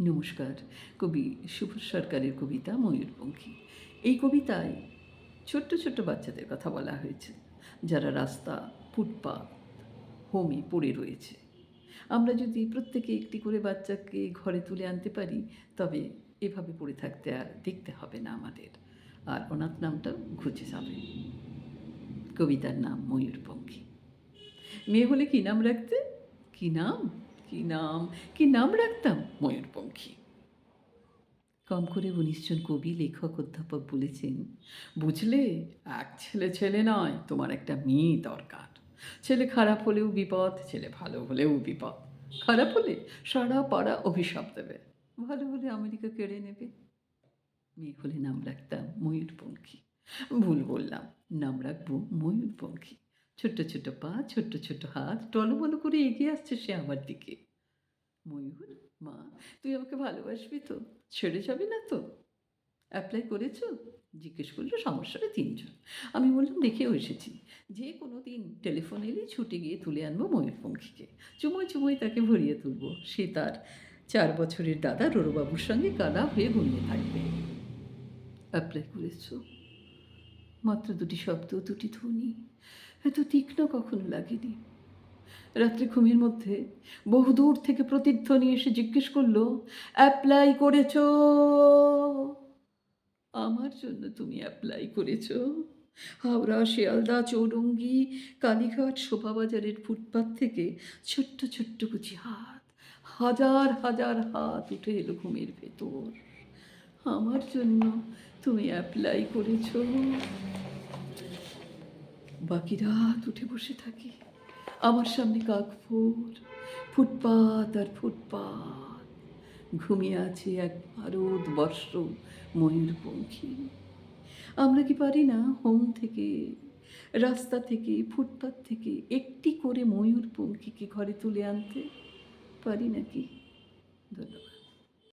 নমস্কার। কবি সুবোধ সরকারের কবিতা ময়ূরপঙ্খী। এই কবিতায় ছোট্ট ছোট্ট বাচ্চাদের কথা বলা হয়েছে, যারা রাস্তা, ফুটপাত, হোমে পড়ে রয়েছে। আমরা যদি প্রত্যেকে একটি করে বাচ্চাকে ঘরে তুলে আনতে পারি, তবে এভাবে পড়ে থাকতে আর দেখতে হবে না আমাদের, আর অনাথ নামটাও ঘুচে যাবে। কবিতার নাম ময়ূরপঙ্খী। মেয়ে হলে কী নাম রাখতে? কী নাম, কী নাম, কী নাম রাখতাম? ময়ূরপঙ্খী। কম করে ১৯ জন কবি, লেখক, অধ্যাপক বলেছেন, বুঝলে, এক ছেলে ছেলে নয়, তোমার একটা মেয়ে দরকার। ছেলে খারাপ হলেও বিপদ, ছেলে ভালো হলেও বিপদ। খারাপ হলে সারা পাড়া অভিশাপ দেবে, ভালো হলে আমেরিকা কেড়ে নেবে। মেয়ে হলে নাম রাখতাম ময়ূরপঙ্খী। ভুল বললাম, নাম রাখবো ময়ূরপঙ্খী। ছোট্ট ছোট্ট পা, ছোট্ট ছোট্ট হাত, টলমল করে এগিয়ে আসছে সে আমার দিকে। ময়ূর, মা, তুই আমাকে ভালোবাসবি তো? ছেড়ে যাবি না তো? অ্যাপ্লাই করেছো? জিজ্ঞেস করলো সমস্যাটা ৩ জন। আমি বললাম, দেখেও এসেছি। যে কোনো দিন টেলিফোন এলেই ছুটে গিয়ে তুলে আনবো ময়ূরপঙ্খীকে। চুমোয় চুমোয় তাকে ভরিয়ে তুলবো। সে তার ৪ বছরের দাদা রোরবাবুর সঙ্গে কাদা হয়ে ঘুমিয়ে থাকবে। অ্যাপ্লাই করেছো? মাত্র ২টি শব্দ, ২টি ধ্বনি, এত তীক্ষ্ণ কখনো লাগেনি। রাত্রে ঘুমের মধ্যে বহুদূর থেকে প্রতিধ্বনি এসে জিজ্ঞেস করলো, অ্যাপ্লাই করেছো? আমার জন্য তুমি অ্যাপ্লাই করেছো? হাওড়া, শিয়ালদা, চৌরঙ্গি, কালীঘাট, শোভাবাজারের ফুটপাত থেকে ছোট্ট ছোট্ট কুচি হাত, হাজার হাজার হাত উঠে এলো ঘুমের ভেতর। আমার জন্য তুমি অ্যাপ্লাই করেছো? বাকি রাত উঠে বসে থাকি। আমার সামনে কাকভোর, ফুটপাত আর ফুটপাত। ঘুমিয়ে আছে এক ভারতবর্ষ ময়ূরপঙ্খী। আমরা কি পারি না হোম থেকে, রাস্তা থেকে, ফুটপাত থেকে একটি করে ময়ূরপঙ্খীকে ঘরে তুলে আনতে? পারি নাকি? ধন্যবাদ।